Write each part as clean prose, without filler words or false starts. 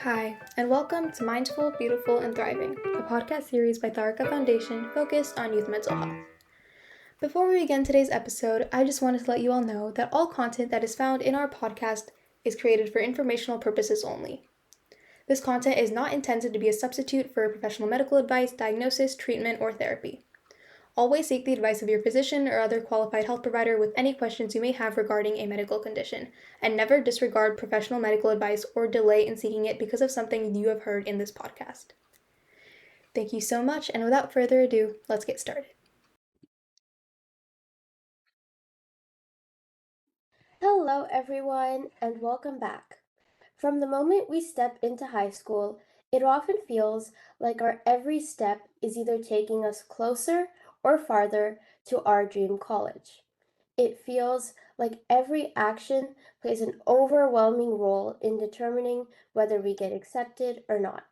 Hi, and welcome to Mindful, Beautiful, and Thriving, a podcast series by Tharaka Foundation focused on youth mental health. Before we begin today's episode, I just wanted to let you all know that all content that is found in our podcast is created for informational purposes only. This content is not intended to be a substitute for professional medical advice, diagnosis, treatment, or therapy. Always seek the advice of your physician or other qualified health provider with any questions you may have regarding a medical condition, and never disregard professional medical advice or delay in seeking it because of something you have heard in this podcast. Thank you so much, and without further ado, let's get started. Hello, everyone, and welcome back. From the moment we step into high school, it often feels like our every step is either taking us closer or farther to our dream college. It feels like every action plays an overwhelming role in determining whether we get accepted or not.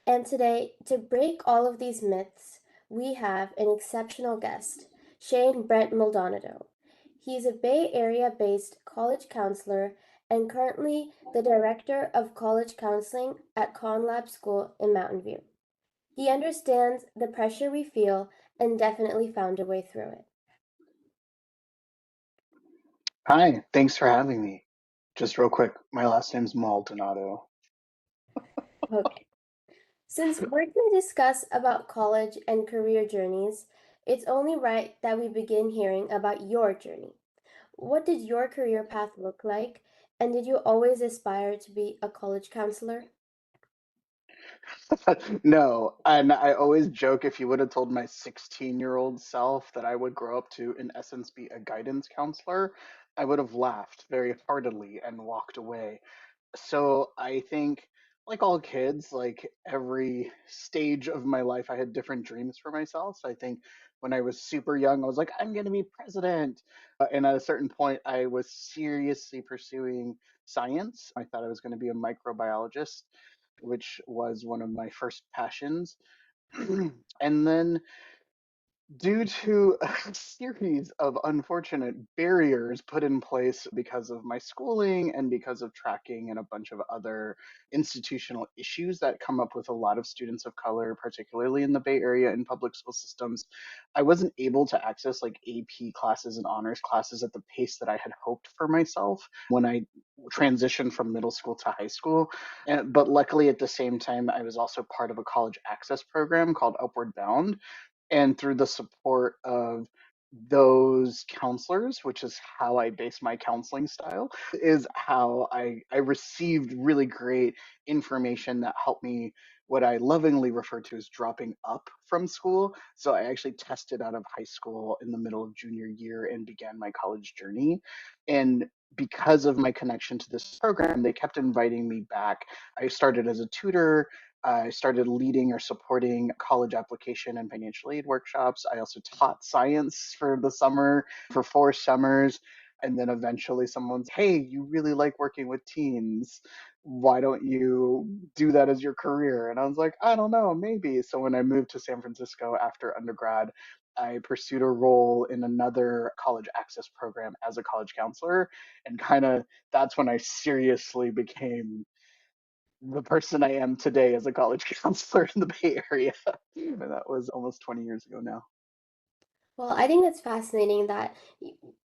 And today, to break all of these myths, we have an exceptional guest, Shane Brent Maldonado. He's a Bay Area based college counselor and currently the director of college counseling at ConLab School in Mountain View. He understands the pressure we feel and definitely found a way through it. Hi, thanks for having me. Just real quick, my last name's Maldonado. Okay. Since we're going to discuss about college and career journeys, it's only right that we begin hearing about your journey. What did your career path look like? And did you always aspire to be a college counselor? No, and I always joke if you would have told my 16-year-old self that I would grow up to, in essence, be a guidance counselor, I would have laughed very heartily and walked away. So I think, like all kids, like every stage of my life, I had different dreams for myself. So I think when I was super young, I was like, I'm going to be president. And at a certain point, I was seriously pursuing science. I thought I was going to be a microbiologist, which was one of my first passions. And then due to a series of unfortunate barriers put in place because of my schooling and because of tracking and a bunch of other institutional issues that come up with a lot of students of color, particularly in the Bay Area in public school systems, I wasn't able to access like AP classes and honors classes at the pace that I had hoped for myself when I transitioned from middle school to high school. But luckily, at the same time, I was also part of a college access program called Upward Bound, and through the support of those counselors, which is how I base my counseling style, is how I received really great information that helped me what I lovingly refer to as dropping up from school. So I actually tested out of high school in the middle of junior year and began my college journey. And because of my connection to this program, they kept inviting me back. I started as a tutor. I started leading or supporting college application and financial aid workshops. I also taught science for the summer, for 4 summers. And then eventually someone's, hey, you really like working with teens. Why don't you do that as your career? And I was like, I don't know, maybe. So when I moved to San Francisco after undergrad, I pursued a role in another college access program as a college counselor. And kind of that's when I seriously became the person I am today as a college counselor in the Bay Area. And that was almost 20 years ago now. Well, I think that's fascinating that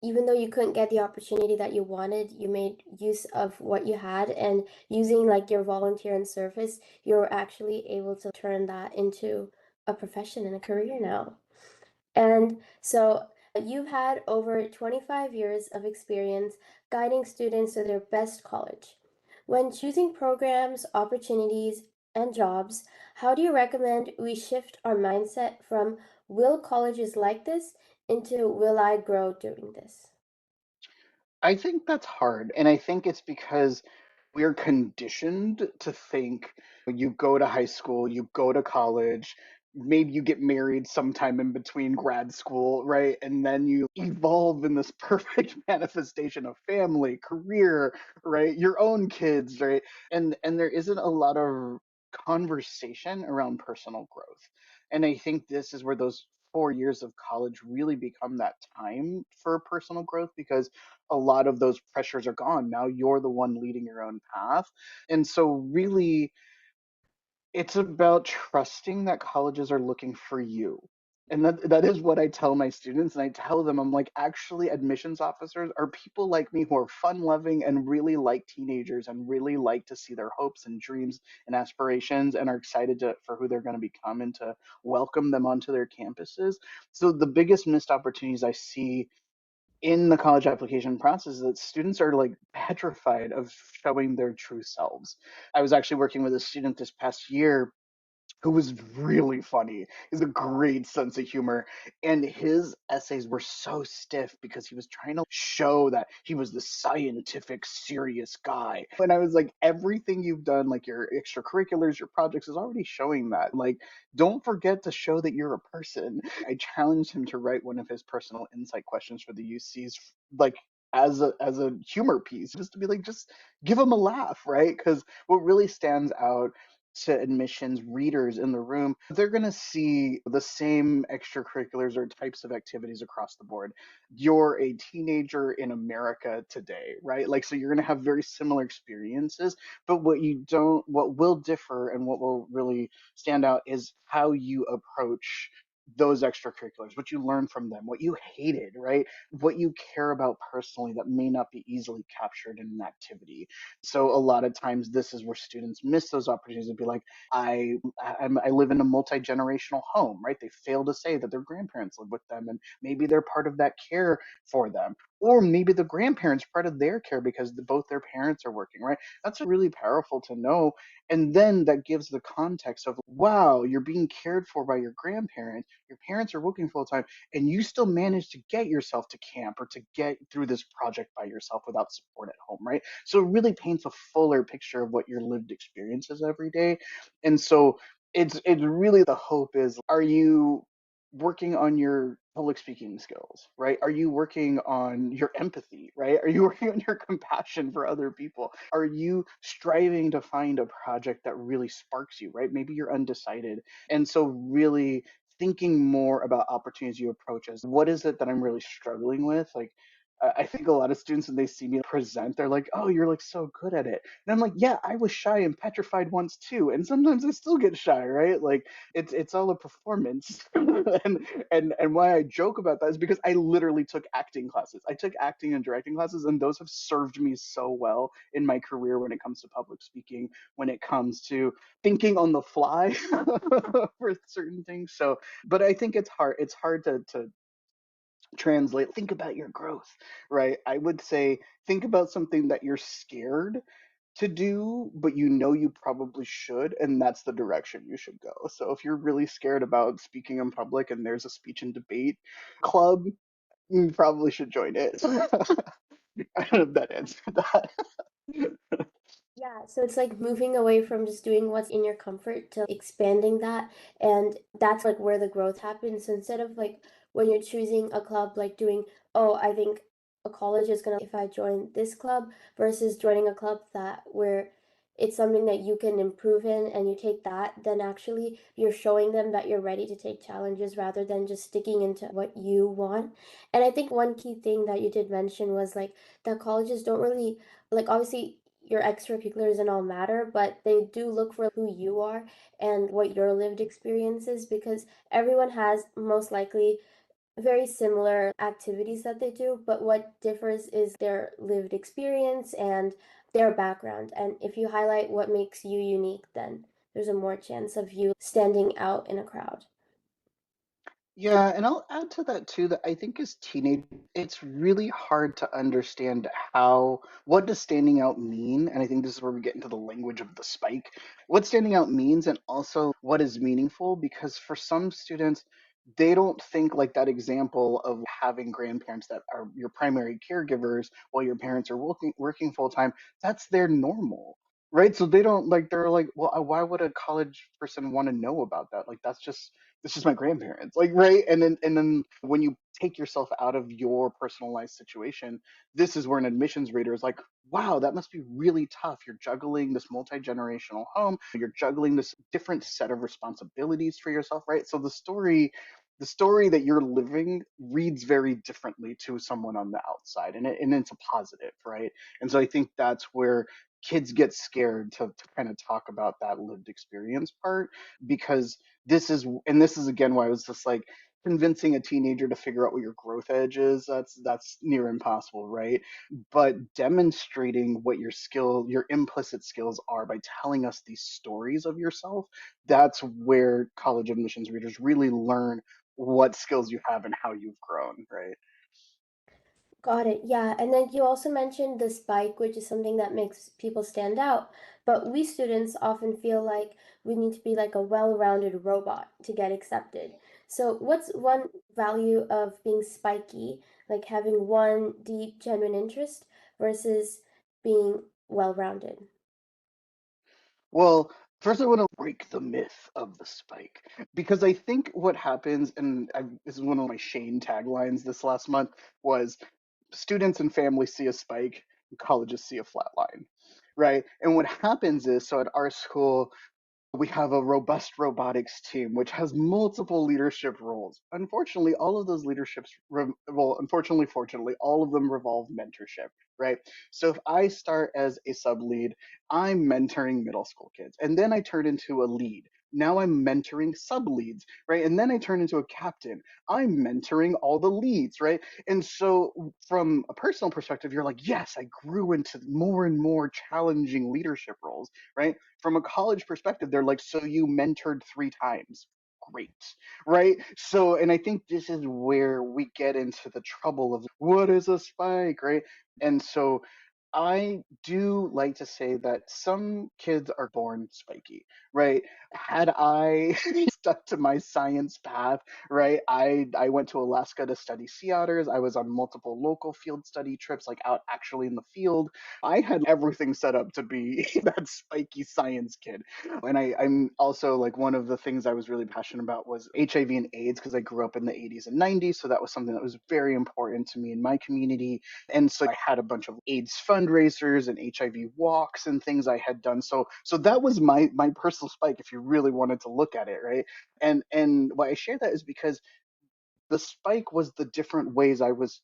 even though you couldn't get the opportunity that you wanted, you made use of what you had and using like your volunteer and service, you're actually able to turn that into a profession and a career now. And so you've had over 25 years of experience guiding students to their best college. When choosing programs, opportunities, and jobs, how do you recommend we shift our mindset from will colleges like this into will I grow doing this? I think that's hard. And I think it's because we're conditioned to think you go to high school, you go to college, maybe you get married sometime in between grad school, right? And then you evolve in this perfect manifestation of family, career, right? Your own kids, right? And there isn't a lot of conversation around personal growth. And I think this is where those 4 years of college really become that time for personal growth because a lot of those pressures are gone. Now you're the one leading your own path. And so, really, it's about trusting that colleges are looking for you. And that is what I tell my students. And I tell them, I'm like, actually, admissions officers are people like me who are fun loving and really like teenagers and really like to see their hopes and dreams and aspirations and are excited for who they're going to become and to welcome them onto their campuses. So the biggest missed opportunities I see in the college application process is that students are like petrified of showing their true selves. I was actually working with a student this past year who was really funny. He's a great sense of humor. And his essays were so stiff because he was trying to show that he was the scientific, serious guy. And I was like, everything you've done, like your extracurriculars, your projects, is already showing that. Like, don't forget to show that you're a person. I challenged him to write one of his personal insight questions for the UCs, like as a humor piece, just to be like, just give them a laugh, right? Because what really stands out to admissions readers in the room, they're going to see the same extracurriculars or types of activities across the board. You're a teenager in America today, right? Like, so you're going to have very similar experiences, but what will differ and what will really stand out is how you approach those extracurriculars, what you learn from them, what you hated, right? What you care about personally that may not be easily captured in an activity. So a lot of times this is where students miss those opportunities to be like, I live in a multi-generational home, right? They fail to say that their grandparents live with them and maybe they're part of that care for them. Or maybe the grandparents part of their care because both their parents are working, right? That's really powerful to know. And then that gives the context of, wow, you're being cared for by your grandparents, your parents are working full time, and you still manage to get yourself to camp or to get through this project by yourself without support at home, right? So it really paints a fuller picture of what your lived experience is every day. And so it's really the hope is, are you working on your public speaking skills, right? Are you working on your empathy, right? Are you working on your compassion for other people? Are you striving to find a project that really sparks you, right? Maybe you're undecided. And so really thinking more about opportunities you approach as, what is it that I'm really struggling with? Like, I think a lot of students when they see me present, they're like, "Oh, you're like so good at it." And I'm like, "Yeah, I was shy and petrified once too, and sometimes I still get shy, right? Like it's all a performance." And why I joke about that is because I literally took acting classes. I took acting and directing classes, and those have served me so well in my career when it comes to public speaking, when it comes to thinking on the fly for certain things. So, but I think it's hard. It's hard to translate. Think about your growth, right? I would say think about something that you're scared to do, but you know you probably should, and that's the direction you should go. So if you're really scared about speaking in public and there's a speech and debate club, you probably should join it. I don't know if that answered that. Yeah, so it's like moving away from just doing what's in your comfort to expanding that. And that's like where the growth happens. So instead of like when you're choosing a club, like doing, oh, I think a college is gonna, if I join this club versus joining a club that where it's something that you can improve in and you take that, then actually you're showing them that you're ready to take challenges rather than just sticking into what you want. And I think one key thing that you did mention was like that colleges don't really like obviously your extracurriculars and all matter, but they do look for who you are and what your lived experience is because everyone has most likely very similar activities that they do, but what differs is their lived experience and their background. And if you highlight what makes you unique, then there's a more chance of you standing out in a crowd. Yeah, and I'll add to that too that I think as teenagers, it's really hard to understand what does standing out mean? And I think this is where we get into the language of the spike. What standing out means and also what is meaningful, because for some students, they don't think like that example of having grandparents that are your primary caregivers while your parents are working full time, that's their normal. Right? So they don't like they're like, well, why would a college person want to know about that? Like that's just my grandparents, like, right? And then when you take yourself out of your personalized situation, this is where an admissions reader is like, wow, that must be really tough. You're juggling this multi-generational home, you're juggling this different set of responsibilities for yourself, right? So the story the story that you're living reads very differently to someone on the outside, and it's a positive, right? And so I think that's where kids get scared to kind of talk about that lived experience part, because this is again why I was just like, convincing a teenager to figure out what your growth edge is, that's near impossible, right? But demonstrating what your implicit skills are by telling us these stories of yourself, that's where college admissions readers really learn what skills you have and how you've grown, right? Got it. Yeah. And then you also mentioned the spike, which is something that makes people stand out. But we students often feel like we need to be like a well-rounded robot to get accepted. So, what's one value of being spiky, like having one deep, genuine interest versus being well-rounded? Well, first I want to break the myth of the spike, because I think what happens, and this is one of my Shane taglines this last month, was students and families see a spike, and colleges see a flat line, right? And what happens is, so at our school, we have a robust robotics team which has multiple leadership roles. Unfortunately, all of those leaderships, well, unfortunately, fortunately, all of them revolve mentorship, right? So if I start as a sub lead, I'm mentoring middle school kids, and then I turn into a lead. Now I'm mentoring sub leads, right? And then I turn into a captain. I'm mentoring all the leads, right? And so, from a personal perspective, you're like, yes, I grew into more and more challenging leadership roles, right? From a college perspective, they're like, so you mentored 3 times. Great. Right. So, and I think this is where we get into the trouble of what is a spike, right? And so I do like to say that some kids are born spiky, right? Had I stuck to my science path, right? I went to Alaska to study sea otters. I was on multiple local field study trips, like out actually in the field. I had everything set up to be that spiky science kid. And I'm also like, one of the things I was really passionate about was HIV and AIDS, because I grew up in the 80s and 90s. So that was something that was very important to me in my community. And so I had a bunch of AIDS fundraisers and HIV walks and things I had done. So that was my personal spike, if you really wanted to look at it, right? And why I share that is because the spike was the different ways I was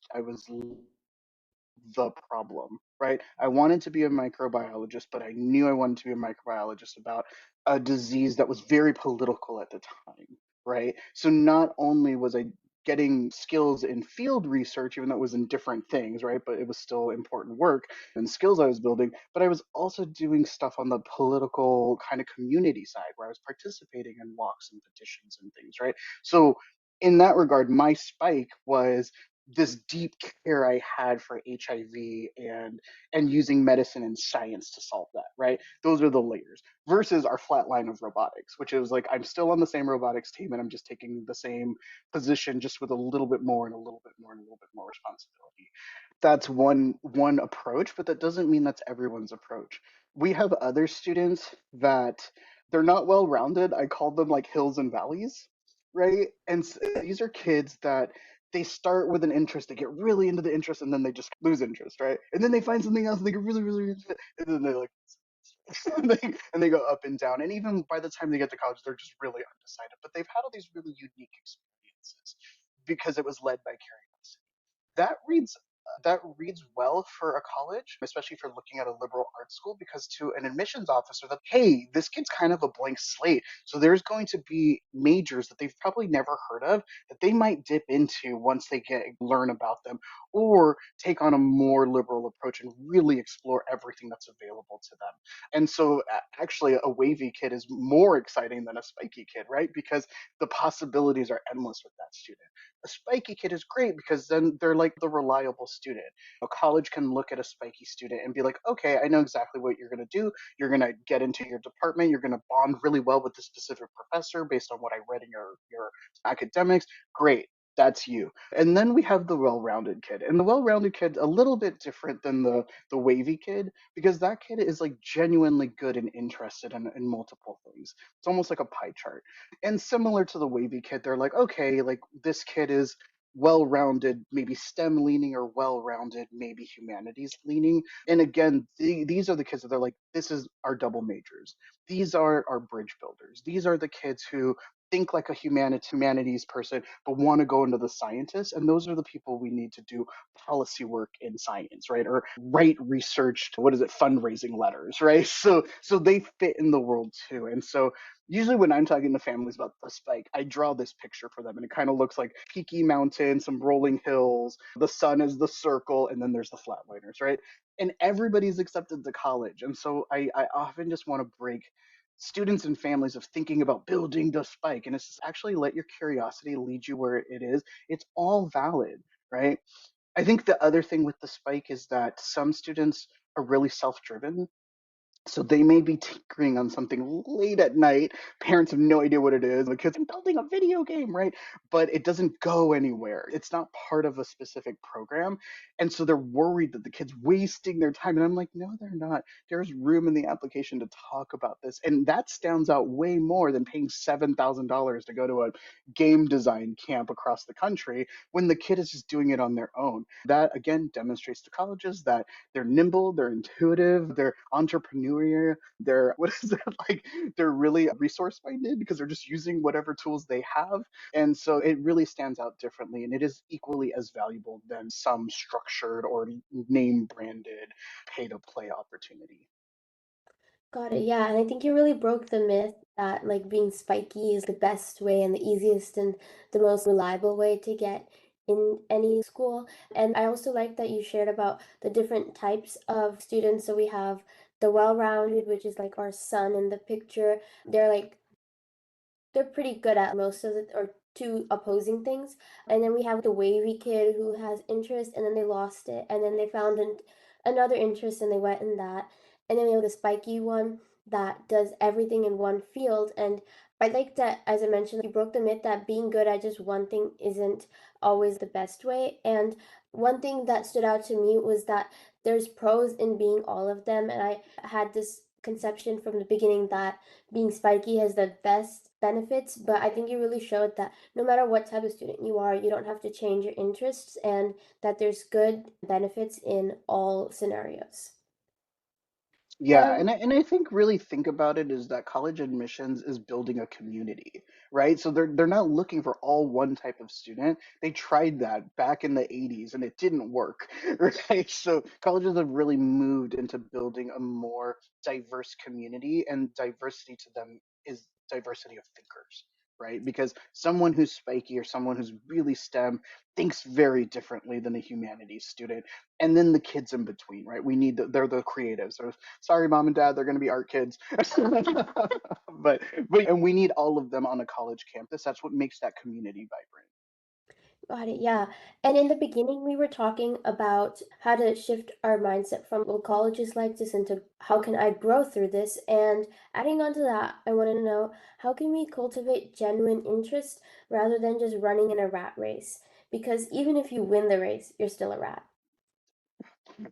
the problem, right? I wanted to be a microbiologist, but I knew I wanted to be a microbiologist about a disease that was very political at the time, right? So not only was I getting skills in field research, even though it was in different things, right? But it was still important work and skills I was building, but I was also doing stuff on the political kind of community side where I was participating in walks and petitions and things, right? So in that regard, my spike was this deep care I had for HIV and using medicine and science to solve that, right? Those are the layers versus our flat line of robotics, which is like I'm still on the same robotics team and I'm just taking the same position just with a little bit more and a little bit more and a little bit more responsibility. That's one approach, but that doesn't mean that's everyone's approach. We have other students that they're not well rounded. I call them like hills and valleys, right? And these are kids that they start with an interest, they get really into the interest, and then they just lose interest, right? And then they find something else, and they get really, really into it, and then they like, and they go up and down. And even by the time they get to college, they're just really undecided. But they've had all these really unique experiences because it was led by curiosity. That reads well for a college, especially if you're looking at a liberal arts school, because to an admissions officer, that hey, this kid's kind of a blank slate. So there's going to be majors that they've probably never heard of that they might dip into once they get learn about them, or take on a more liberal approach and really explore everything that's available to them. And so actually a wavy kid is more exciting than a spiky kid, right? Because the possibilities are endless with that student. A spiky kid is great because then they're like the reliable student. A college can look at a spiky student and be like, okay, I know exactly what you're going to do. You're going to get into your department. You're going to bond really well with the specific professor based on what I read in your academics. Great. That's you. And then we have the well-rounded kid. And the well-rounded kid a little bit different than the wavy kid, because that kid is like genuinely good and interested in multiple things. It's almost like a pie chart. And similar to the wavy kid, they're like, okay, like this kid is well rounded, maybe STEM leaning, or well rounded, maybe humanities leaning. And again, these are the kids that they're like, this is our double majors. These are our bridge builders. These are the kids who think like a humanities person but want to go into the scientists, and those are the people we need to do policy work in science, right? Or write research, what is it, fundraising letters, right? So they fit in the world too. And so usually when I'm talking to families about the spike, I draw this picture for them, and it kind of looks like peaky mountain, some rolling hills, the sun is the circle, and then there's the flatliners, right? And everybody's accepted to college. And so I often just want to break students and families of thinking about building the spike, and it's just actually let your curiosity lead you where it is. It's all valid, right? I think the other thing with the spike is that some students are really self-driven, so they may be tinkering on something late at night. Parents have no idea what it is. The kids are building a video game, right? But it doesn't go anywhere. It's not part of a specific program. And so they're worried that the kid's wasting their time. And I'm like, no, they're not. There's room in the application to talk about this. And that stands out way more than paying $7,000 to go to a game design camp across the country when the kid is just doing it on their own. That, again, demonstrates to colleges that they're nimble, they're intuitive, they're entrepreneurial, they're what is it like? They're really resource minded because they're just using whatever tools they have, and so it really stands out differently, and it is equally as valuable than some structured or name branded pay to play opportunity. Got it. Yeah, and I think you really broke the myth that like being spiky is the best way and the easiest and the most reliable way to get in any school. And I also like that you shared about the different types of students. So we have the well-rounded, which is like our son in the picture. They're like they're pretty good at most of it, or two opposing things. And then we have the wavy kid who has interest and then they lost it. And then they found another interest and they went in that. And then we have the spiky one that does everything in one field. And I like that, as I mentioned, you broke the myth that being good at just one thing isn't always the best way. And one thing that stood out to me was that there's pros in being all of them. And I had this conception from the beginning that being spiky has the best benefits, but I think you really showed that no matter what type of student you are, you don't have to change your interests and that there's good benefits in all scenarios. Yeah, And and I think really think about it is that college admissions is building a community, right? So they're not looking for all one type of student. They tried that back in the 80s and it didn't work, right? So colleges have really moved into building a more diverse community, and diversity to them is diversity of thinkers, right? Because someone who's spiky or someone who's really STEM thinks very differently than a humanities student, and then the kids in between, right? They're the creatives. So sorry, mom and dad, they're going to be art kids. But and we need all of them on a college campus. That's what makes that community vibrant. got it, yeah. And in the beginning, we were talking about how to shift our mindset from, well, college is like this into how can I grow through this? And adding on to that, I want to know how can we cultivate genuine interest rather than just running in a rat race? Because even if you win the race, you're still a rat.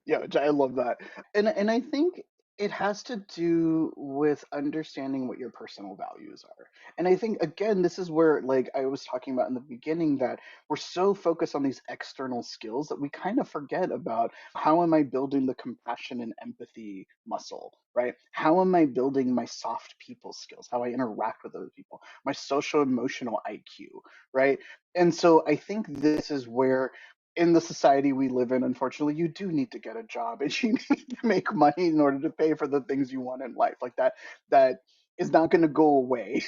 Yeah, I love that. And I think it has to do with understanding what your personal values are. And I think again, this is where, like I was talking about in the beginning, that we're so focused on these external skills that we kind of forget about how am I building the compassion and empathy muscle, right? How am I building my soft people skills, how I interact with other people, my social emotional IQ, right? And so I think this is where in the society we live in, unfortunately, you do need to get a job and you need to make money in order to pay for the things you want in life. Like that is not going to go away,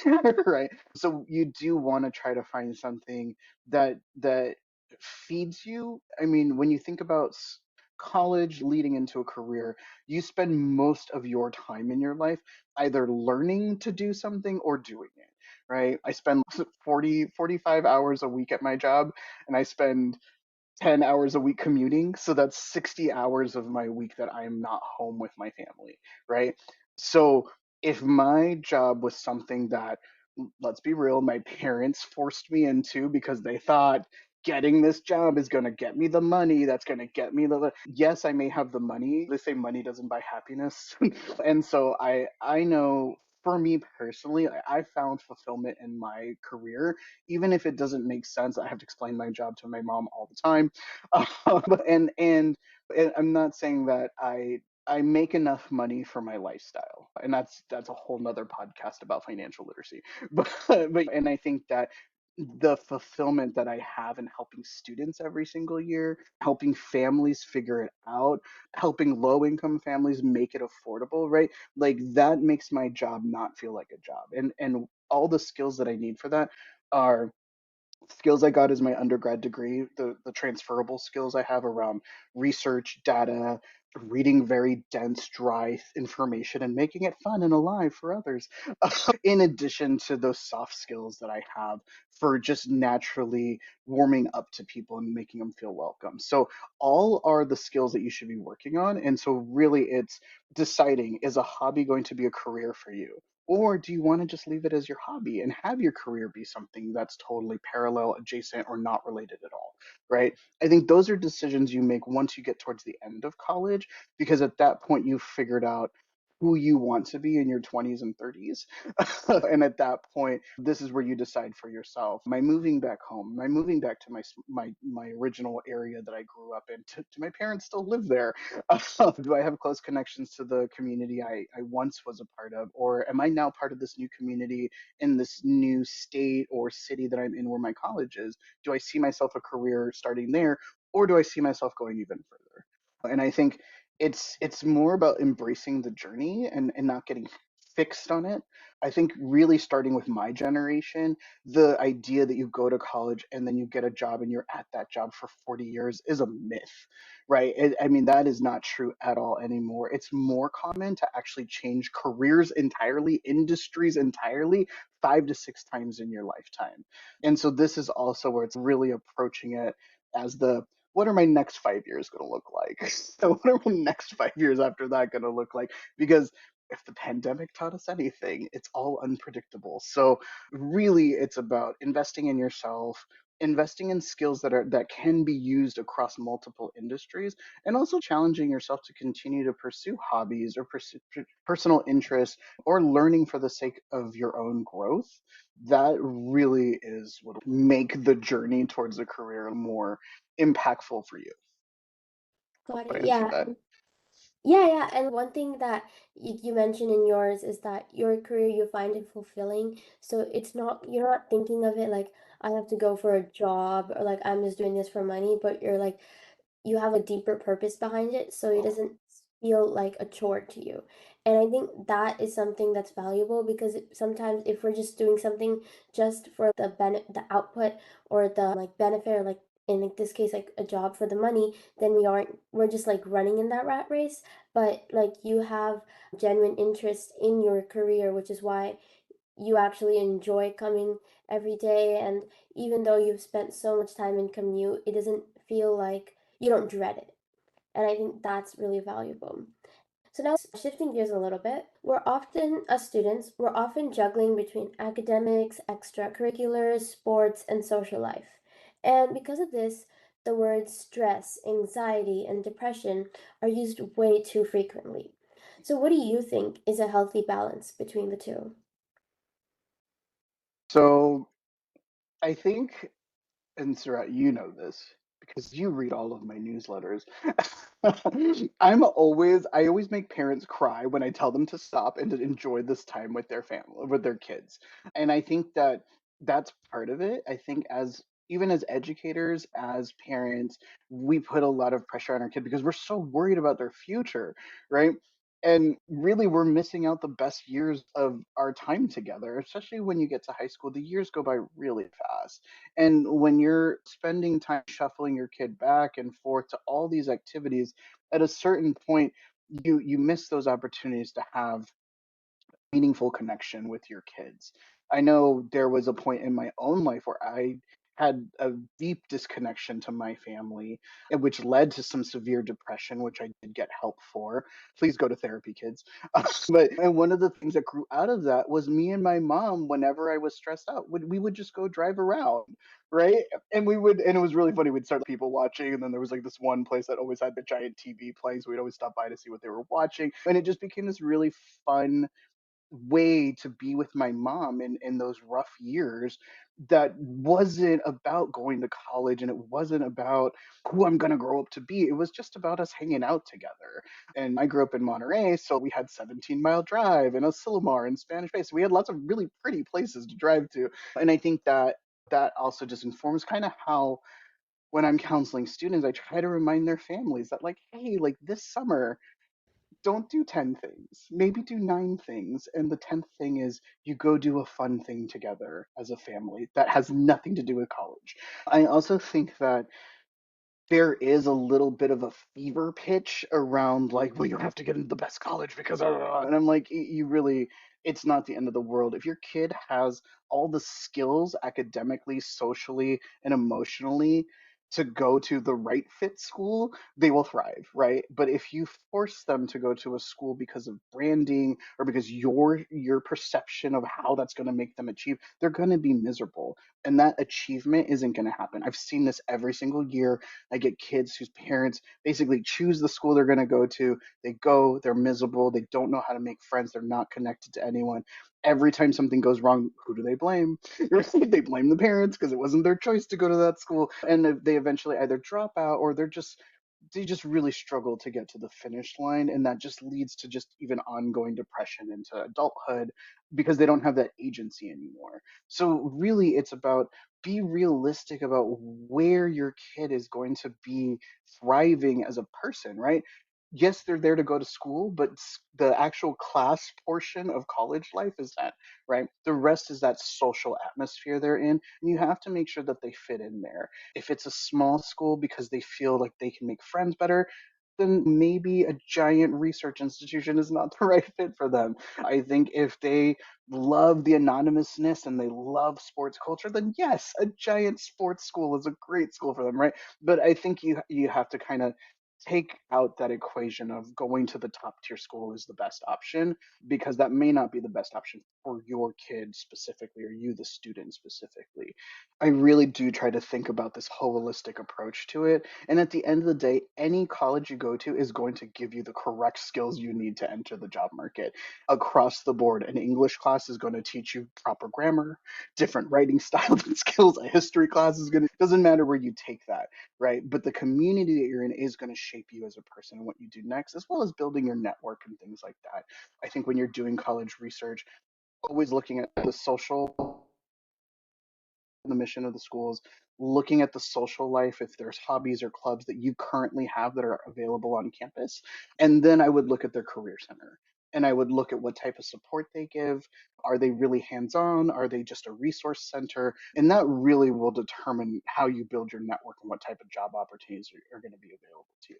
right? So you do want to try to find something that feeds you. I mean, when you think about college leading into a career, you spend most of your time in your life either learning to do something or doing it, right? I spend 45 hours a week at my job, and I spend 10 hours a week commuting. So that's 60 hours of my week that I'm not home with my family, right? So if my job was something that, let's be real, my parents forced me into because they thought getting this job is going to get me the money, that's going to get me the, yes, I may have the money. They say money doesn't buy happiness. And so I know for me personally, I found fulfillment in my career, even if it doesn't make sense. I have to explain my job to my mom all the time. And I'm not saying that I I make enough money for my lifestyle. And that's a whole nother podcast about financial literacy. But and I think that the fulfillment that I have in helping students every single year, helping families figure it out, helping low income families make it affordable, right? Like that makes my job not feel like a job. And all the skills that I need for that are skills I got as my undergrad degree, the transferable skills I have around research, data, reading very dense, dry information and making it fun and alive for others. In addition to those soft skills that I have for just naturally warming up to people and making them feel welcome. So all are the skills that you should be working on. And so really it's deciding, is a hobby going to be a career for you? Or do you want to just leave it as your hobby and have your career be something that's totally parallel, adjacent, or not related at all? Right? I think those are decisions you make once you get towards the end of college, because at that point you've figured out who you want to be in your 20s and 30s. And at that point, this is where you decide for yourself. Am I moving back home? Am I moving back to my original area that I grew up in? Do my parents still live there? Do I have close connections to the community I once was a part of? Or am I now part of this new community in this new state or city that I'm in where my college is? Do I see myself a career starting there? Or do I see myself going even further? And I think it's more about embracing the journey and not getting fixed on it. I think really starting with my generation, the idea that you go to college and then you get a job and you're at that job for 40 years is a myth, right? I mean, that is not true at all anymore. It's more common to actually change careers entirely, industries entirely, 5 to 6 times in your lifetime. And so this is also where it's really approaching it as the what are my next 5 years going to look like? So what are my next 5 years after that going to look like? Because if the pandemic taught us anything, it's all unpredictable. So really, it's about investing in yourself, investing in skills that can be used across multiple industries, and also challenging yourself to continue to pursue hobbies or pursue personal interests or learning for the sake of your own growth. That really is what will make the journey towards a career more impactful for you. Got Would it. I answer Yeah. that? Yeah, yeah. And one thing that you mentioned in yours is that your career you find it fulfilling. So it's not, you're not thinking of it like I have to go for a job or like I'm just doing this for money, but you're like you have a deeper purpose behind it, so it doesn't feel like a chore to you. And I think that is something that's valuable because sometimes if we're just doing something just for the output or the like benefit or like in like this case like a job for the money, then we're just like running in that rat race. But like you have genuine interest in your career, which is why you actually enjoy coming every day. And even though you've spent so much time in commute, it doesn't feel like you don't dread it. And I think that's really valuable. So now shifting gears a little bit, as students, we're often juggling between academics, extracurriculars, sports, and social life. And because of this, the words stress, anxiety, and depression are used way too frequently. So what do you think is a healthy balance between the two? So I think, and Sarah, you know this because you read all of my newsletters. I always make parents cry when I tell them to stop and to enjoy this time with their family, with their kids. And I think that that's part of it. I think as even as educators, as parents, we put a lot of pressure on our kid because we're so worried about their future, right? And really, we're missing out the best years of our time together, especially when you get to high school. The years go by really fast. And when you're spending time shuffling your kid back and forth to all these activities, at a certain point, you miss those opportunities to have meaningful connection with your kids. I know there was a point in my own life where I had a deep disconnection to my family, which led to some severe depression, which I did get help for. Please go to therapy, kids. But and one of the things that grew out of that was me and my mom, whenever I was stressed out, we would just go drive around, right? And it was really funny. We'd start people watching, and then there was like this one place that always had the giant TV playing, so we'd always stop by to see what they were watching, and it just became this really fun way to be with my mom in those rough years that wasn't about going to college, and it wasn't about who I'm going to grow up to be. It was just about us hanging out together. And I grew up in Monterey, so we had 17-mile drive and Asilomar and Spanish Bay. So we had lots of really pretty places to drive to. And I think that that also just informs kind of how when I'm counseling students, I try to remind their families that, like, hey, like this summer, don't do 10 things, maybe do 9 things. And the 10th thing is you go do a fun thing together as a family that has nothing to do with college. I also think that there is a little bit of a fever pitch around, like, well, you have to get into the best college because and I'm like, you really, it's not the end of the world if your kid has all the skills academically, socially, and emotionally to go to the right fit school, they will thrive, right? But if you force them to go to a school because of branding or because your perception of how that's going to make them achieve, they're going to be miserable, and that achievement isn't going to happen. I've seen this every single year. I get kids whose parents basically choose the school they're going to go to. They go, they're miserable, they don't know how to make friends, they're not connected to anyone. Every time something goes wrong, who do they blame? They blame the parents because it wasn't their choice to go to that school. And they eventually either drop out or they just really struggle to get to the finish line, and that just leads to just even ongoing depression into adulthood because they don't have that agency anymore. So really it's about, be realistic about where your kid is going to be thriving as a person, right? Yes, they're there to go to school, but the actual class portion of college life is that, right? The rest is that social atmosphere they're in, and you have to make sure that they fit in there. If it's a small school because they feel like they can make friends better, then maybe a giant research institution is not the right fit for them. I think if they love the anonymousness and they love sports culture, then yes, a giant sports school is a great school for them, right? But I think you have to kind of take out that equation of going to the top tier school is the best option, because that may not be the best option for your kid specifically or you the student specifically. I really do try to think about this holistic approach to it, and at the end of the day, any college you go to is going to give you the correct skills you need to enter the job market across the board. An English class is going to teach you proper grammar, different writing styles and skills. A history class is going to, doesn't matter where you take that, right? But the community that you're in is going to shape you as a person and what you do next, as well as building your network and things like that. I think when you're doing college research, always looking at the social, the mission of the schools, looking at the social life, if there's hobbies or clubs that you currently have that are available on campus. And then I would look at their career center. And I would look at what type of support they give. Are they really hands on? Are they just a resource center? And that really will determine how you build your network and what type of job opportunities are going to be available to you.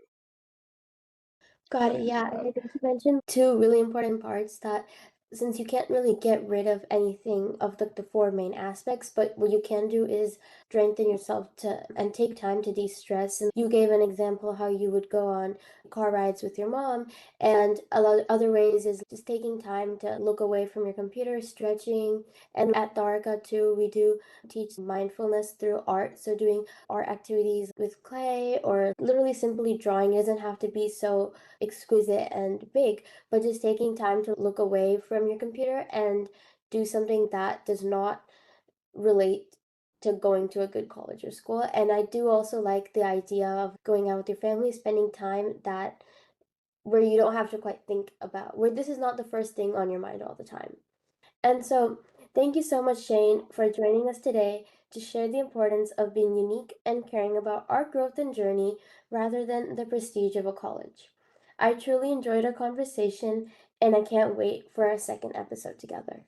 Got To it. answer Yeah, and that. I think you mentioned two really important parts that since you can't really get rid of anything of the four main aspects, but what you can do is strengthen yourself to and take time to de-stress. And you gave an example how you would go on car rides with your mom, and a lot of other ways is just taking time to look away from your computer, stretching. And at Dharka too, we do teach mindfulness through art. So doing art activities with clay or literally simply drawing. It doesn't have to be so exquisite and big, but just taking time to look away from your computer and do something that does not relate to going to a good college or school. And I do also like the idea of going out with your family, spending time that where you don't have to quite think about where this is not the first thing on your mind all the time. And so, thank you so much, Shane, for joining us today to share the importance of being unique and caring about our growth and journey rather than the prestige of a college. I truly enjoyed our conversation, and I can't wait for our second episode together.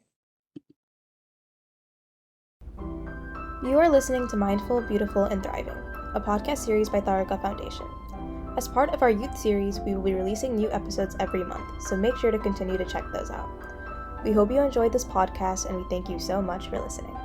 You are listening to Mindful, Beautiful, and Thriving, a podcast series by Tharaka Foundation. As part of our youth series, we will be releasing new episodes every month, so make sure to continue to check those out. We hope you enjoyed this podcast, and we thank you so much for listening.